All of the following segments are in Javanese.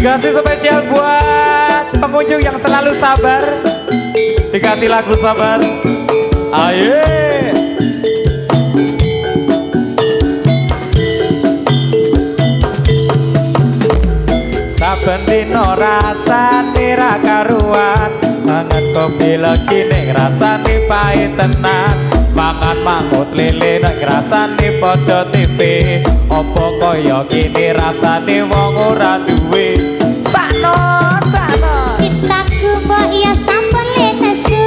Dikasih spesial buat pengunjung yang selalu sabar. Dikasih lagu sabar. Ayo. Saben dino rasane ra karuan, banget kopi lagi ning rasane pahit tenan. Mangan mangut lele nek rasane padha tempe, apa kaya kene rasane wong ora duwe. Sano sano cintaku mbok ya sampun le nesu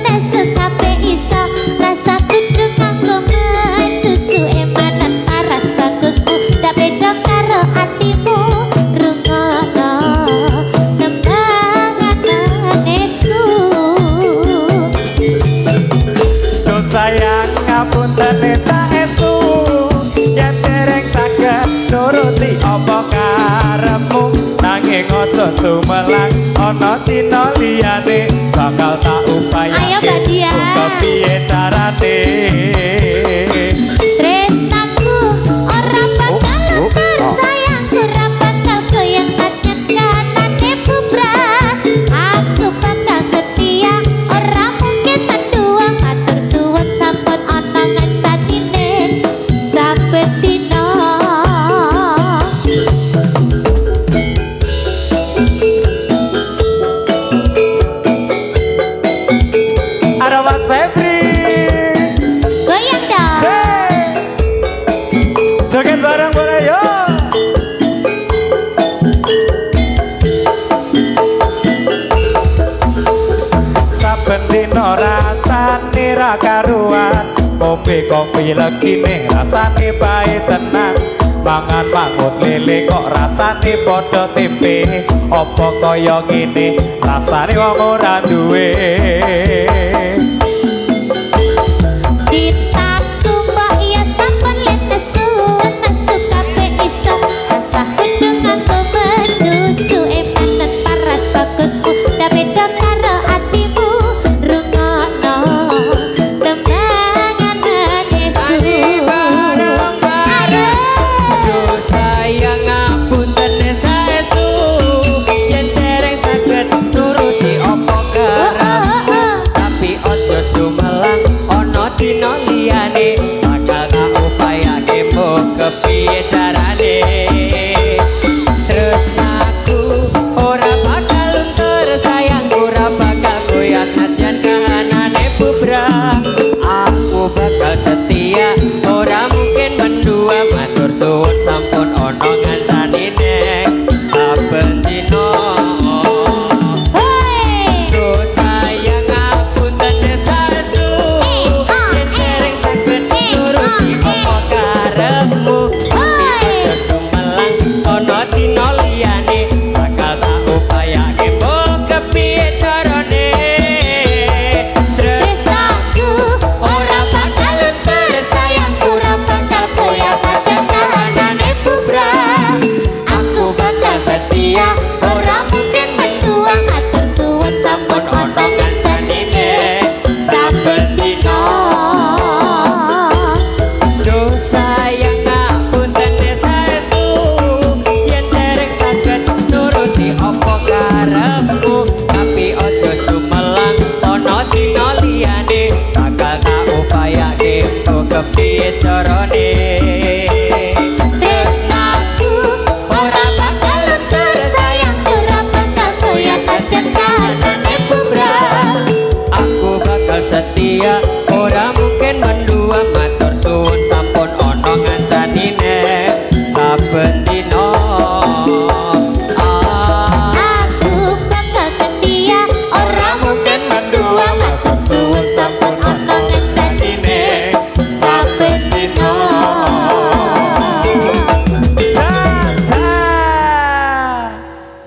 nesu kabeh iso rasa kudu kanggo mencucu emanan paras bagusmu ndak beda karo atimu rungono tembangan manisku. do sayang ngapunten saestu yen dereng saged nuruti apa karepmu, nanging aja sumelang ana dina liyane bakal tak upaya. Ayo Mbak Dias, kok piye carane tresnaku ora bakal luntur, sayangku ora bakal goyang pancen kanane bubrah. Aku bakal setia, ora mungkin mendua. Matur suwun sampun ana ngancatine saben dina. ada Mas Febri. Goyang dong. Joget bareng boleh yo. Saben dina rasane ra karuan, kopi kopi legi ning rasane pahit tenan. Mangan mangut lele kok rasane padha tempe, apa kaya kene rasane wong ora duwe.